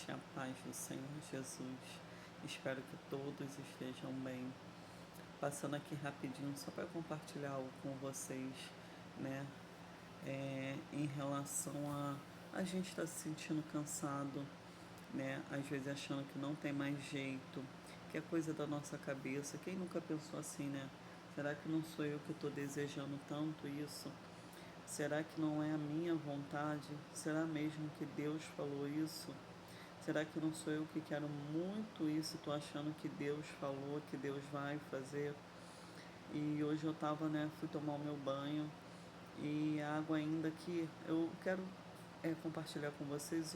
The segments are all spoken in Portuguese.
noite, a paz do Senhor Jesus. Espero que todos estejam bem. Passando aqui rapidinho só para compartilhar algo com vocês, né? Em relação a gente estar se sentindo cansado, né? Às vezes achando que não tem mais jeito, que é coisa da nossa cabeça. Quem nunca pensou assim, né? Será que não sou eu que estou desejando tanto isso? Será que não é a minha vontade? Será mesmo que Deus falou isso? Será que não sou eu que quero muito isso? Estou achando que Deus falou, que Deus vai fazer. E hoje eu tava, né, fui tomar o meu banho e a água ainda que eu quero compartilhar com vocês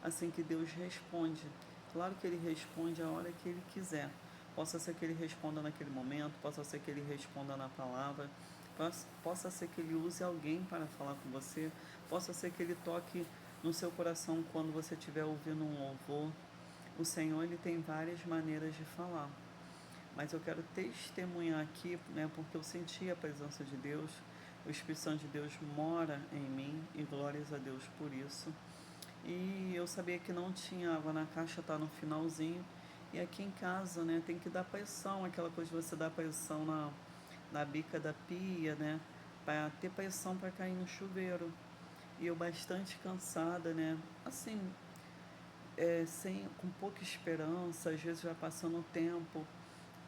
assim que Deus responde. Claro que Ele responde a hora que Ele quiser. Possa ser que Ele responda naquele momento, possa ser que Ele responda na palavra, possa ser que Ele use alguém para falar com você, possa ser que Ele toque no seu coração quando você estiver ouvindo um louvor. O Senhor, Ele tem várias maneiras de falar. Mas eu quero testemunhar aqui, né, porque eu senti a presença de Deus, o Espírito Santo de Deus mora em mim, e glórias a Deus por isso. E eu sabia que não tinha água na caixa, tá no finalzinho. E aqui em casa, né, tem que dar pressão, aquela coisa de você dar pressão na bica da pia, né, para ter pressão para cair no chuveiro. E eu bastante cansada, né, assim, com pouca esperança, às vezes vai passando o tempo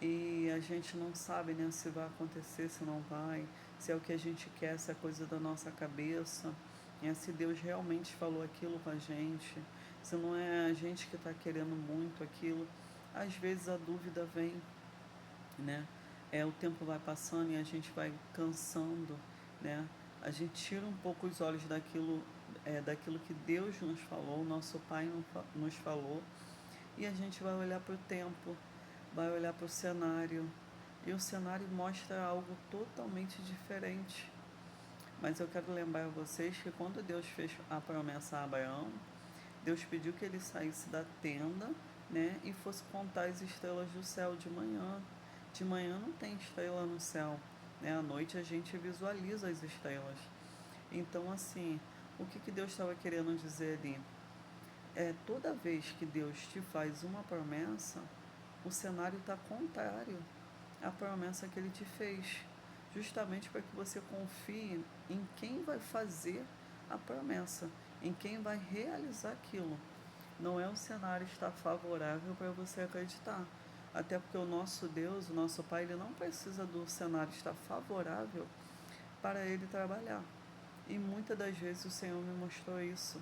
e a gente não sabe, né, se vai acontecer, se não vai, se é o que a gente quer, se é coisa da nossa cabeça, né, se Deus realmente falou aquilo com a gente, se não é a gente que está querendo muito aquilo. Às vezes a dúvida vem, né? O tempo vai passando e a gente vai cansando, né? A gente tira um pouco os olhos daquilo que Deus nos falou, nosso Pai nos falou, e a gente vai olhar para o tempo, vai olhar para o cenário, e o cenário mostra algo totalmente diferente. Mas eu quero lembrar a vocês que quando Deus fez a promessa a Abraão, Deus pediu que ele saísse da tenda, né, e fosse contar as estrelas do céu de manhã. De manhã não tem estrela no céu, né? À noite a gente visualiza as estrelas. Então, assim, o que Deus estava querendo dizer ali? Toda vez que Deus te faz uma promessa, o cenário está contrário à promessa que Ele te fez, justamente para que você confie em quem vai fazer a promessa, em quem vai realizar aquilo. Não é o cenário estar favorável para você acreditar. Até porque o nosso Deus, o nosso Pai, Ele não precisa do cenário estar favorável para Ele trabalhar. E muitas das vezes o Senhor me mostrou isso.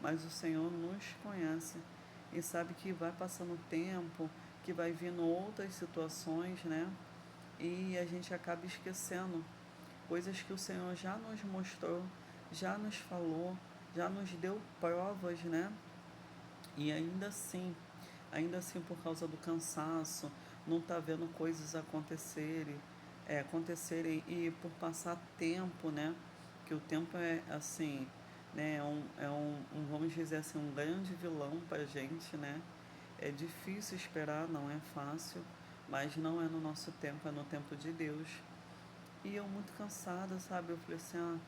Mas o Senhor nos conhece e sabe que vai passando o tempo, que vai vindo outras situações, né? E a gente acaba esquecendo coisas que o Senhor já nos mostrou, já nos falou, já nos deu provas, né? E ainda assim por causa do cansaço, não tá vendo coisas acontecerem e por passar tempo, né? Que o tempo é assim, né? Vamos dizer assim, um grande vilão pra gente, né? É difícil esperar, não é fácil, mas não é no nosso tempo, é no tempo de Deus. E eu muito cansada, sabe? Eu falei assim, eu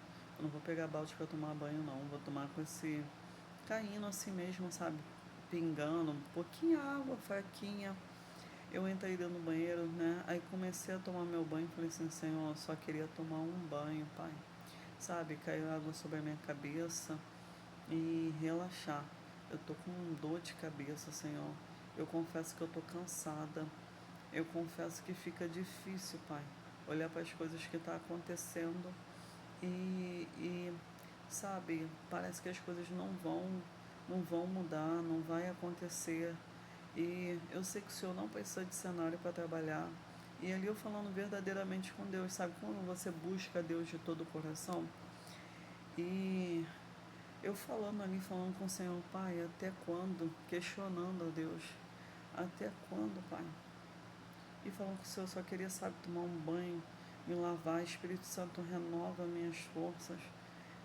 não vou pegar balde para tomar banho não, vou tomar com esse caindo assim mesmo, sabe? Pingando, um pouquinho água, fraquinha. Eu entrei dentro do banheiro, né? Aí comecei a tomar meu banho, falei assim, Senhor, eu só queria tomar um banho, Pai. Sabe, caiu água sobre a minha cabeça e relaxar. Eu tô com dor de cabeça, Senhor. Eu confesso que eu tô cansada. Eu confesso que fica difícil, Pai, olhar para as coisas que estão acontecendo e, sabe, parece que as coisas não vão mudar, não vai acontecer. E eu sei que o Senhor não precisa de cenário para trabalhar. E ali eu falando verdadeiramente com Deus, sabe? Quando você busca Deus de todo o coração. E eu falando ali, falando com o Senhor, Pai, até quando? Questionando a Deus. Até quando, Pai? E falando que o Senhor só queria, sabe, tomar um banho, me lavar. Espírito Santo, renova minhas forças,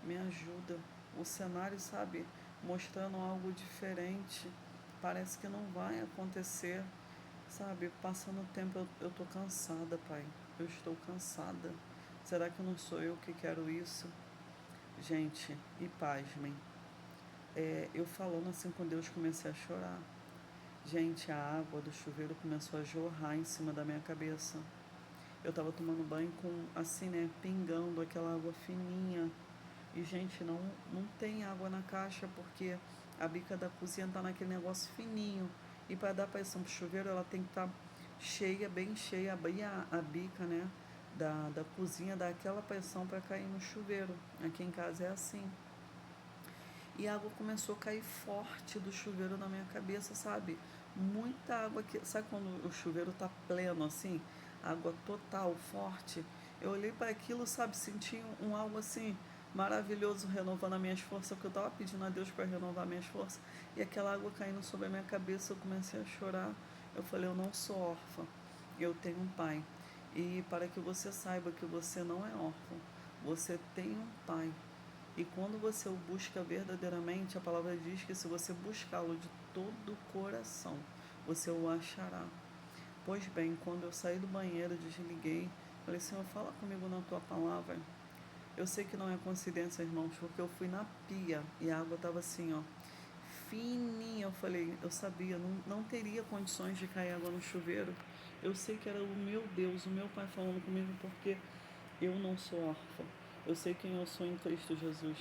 me ajuda. O cenário, sabe, mostrando algo diferente. Parece que não vai acontecer, sabe? Passando o tempo, eu tô cansada, Pai. Eu estou cansada. Será que não sou eu que quero isso? Gente, e pasmem. eu falando assim com Deus, comecei a chorar. Gente, a água do chuveiro começou a jorrar em cima da minha cabeça. Eu tava tomando banho com, assim, né, pingando aquela água fininha. E, gente, não tem água na caixa porque a bica da cozinha tá naquele negócio fininho. E para dar pressão pro chuveiro, ela tem que estar cheia, bem cheia. Abrir a bica, né, da cozinha, dá aquela pressão para cair no chuveiro. Aqui em casa é assim. E a água começou a cair forte do chuveiro na minha cabeça, sabe? Muita água que. Sabe quando o chuveiro tá pleno assim? Água total, forte. Eu olhei para aquilo, sabe? Senti algo assim maravilhoso renovando as minhas forças, porque eu tava pedindo a Deus para renovar minhas forças. E aquela água caindo sobre a minha cabeça, eu comecei a chorar. Eu falei: eu não sou órfã, eu tenho um pai. E para que você saiba que você não é órfão, você tem um pai. E quando você o busca verdadeiramente, a palavra diz que se você buscá-lo de todo o coração, você o achará. Pois bem, quando eu saí do banheiro, desliguei, falei: Senhor, fala comigo na tua palavra. Eu sei que não é coincidência, irmãos, porque eu fui na pia e a água estava assim, ó, fininha. Eu falei: eu sabia, não teria condições de cair água no chuveiro. Eu sei que era o meu Deus, o meu Pai falando comigo, porque eu não sou órfã. Eu sei quem eu sou em Cristo Jesus.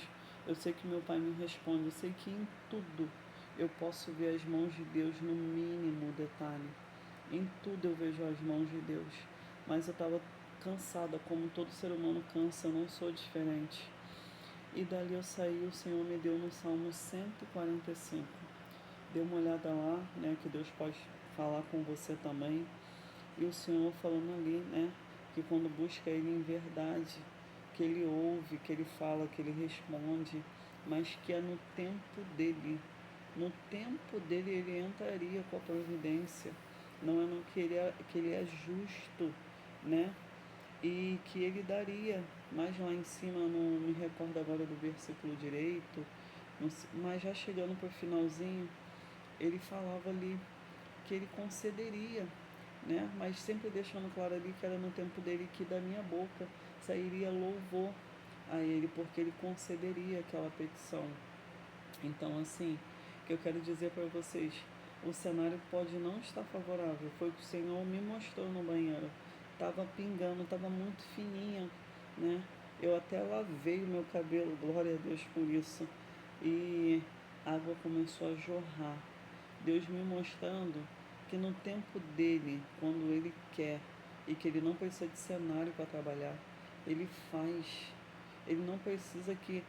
Eu sei que meu Pai me responde. Eu sei que em tudo eu posso ver as mãos de Deus no mínimo detalhe. Em tudo eu vejo as mãos de Deus. Mas eu estava cansada, como todo ser humano cansa, eu não sou diferente. E dali eu saí, o Senhor me deu no Salmo 145. Dê uma olhada lá, né, que Deus pode falar com você também. E o Senhor falando ali, né, que quando busca Ele em verdade, que Ele ouve, que Ele fala, que Ele responde, mas que é no tempo dEle. No tempo dEle Ele entraria com a providência. Não é no que ele é justo, né? E que Ele daria. Mas lá em cima, não me recordo agora do versículo direito, mas já chegando para o finalzinho, Ele falava ali que Ele concederia, né? Mas sempre deixando claro ali que era no tempo dele que da minha boca sairia louvor a ele, porque ele concederia aquela petição. Então, assim, o que eu quero dizer para vocês, o cenário pode não estar favorável, foi o que o Senhor me mostrou no banheiro. Tava pingando, tava muito fininha, né? Eu até lavei o meu cabelo, glória a Deus por isso. E a água começou a jorrar. Deus me mostrando que no tempo dele, quando ele quer, e que ele não precisa de cenário para trabalhar, ele faz. Ele não precisa que,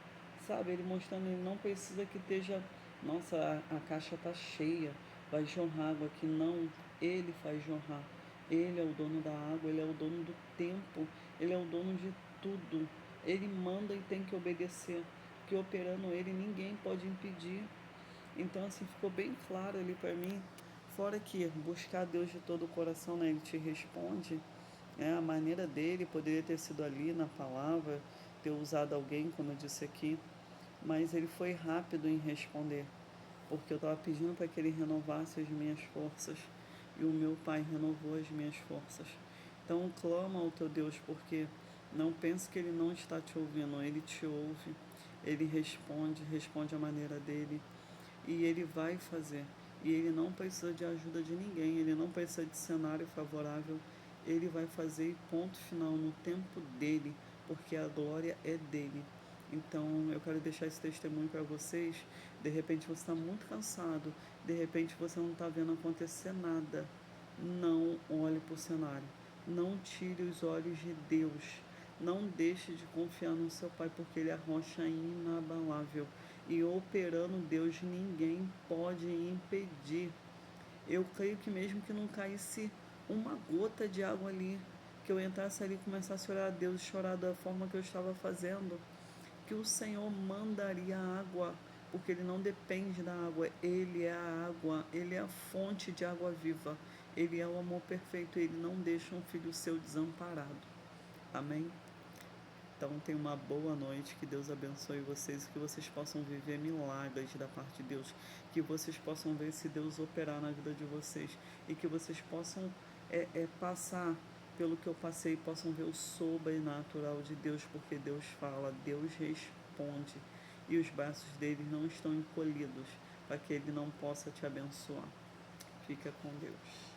sabe, ele mostrando, ele não precisa que esteja, nossa, a caixa está cheia, vai jorrar água aqui. Não, ele faz jorrar. Ele é o dono da água, ele é o dono do tempo, ele é o dono de tudo. Ele manda e tem que obedecer, que operando ele ninguém pode impedir. Então, assim, ficou bem claro ali para mim, fora que buscar Deus de todo o coração, né? Ele te responde, né? A maneira dele poderia ter sido ali na palavra, ter usado alguém, como eu disse aqui, mas ele foi rápido em responder, porque eu estava pedindo para que ele renovasse as minhas forças, e o meu Pai renovou as minhas forças. Então, clama ao teu Deus, porque não pense que ele não está te ouvindo, ele te ouve, ele responde, responde a maneira dele. E ele vai fazer. E ele não precisa de ajuda de ninguém, ele não precisa de cenário favorável. Ele vai fazer ponto final no tempo dele, porque a glória é dele. Então eu quero deixar esse testemunho para vocês. De repente você está muito cansado, de repente você não está vendo acontecer nada. Não olhe para o cenário. Não tire os olhos de Deus. Não deixe de confiar no seu Pai, porque Ele é a rocha inabalável. E operando Deus, ninguém pode impedir. Eu creio que mesmo que não caísse uma gota de água ali, que eu entrasse ali e começasse a orar a Deus e chorar da forma que eu estava fazendo, que o Senhor mandaria água, porque Ele não depende da água, Ele é a água, Ele é a fonte de água viva, Ele é o amor perfeito, Ele não deixa um filho seu desamparado. Amém? Então tenha uma boa noite, que Deus abençoe vocês, que vocês possam viver milagres da parte de Deus, que vocês possam ver esse Deus operar na vida de vocês e que vocês possam passar pelo que eu passei, possam ver o sobrenatural de Deus, porque Deus fala, Deus responde e os braços dele não estão encolhidos para que ele não possa te abençoar. Fica com Deus.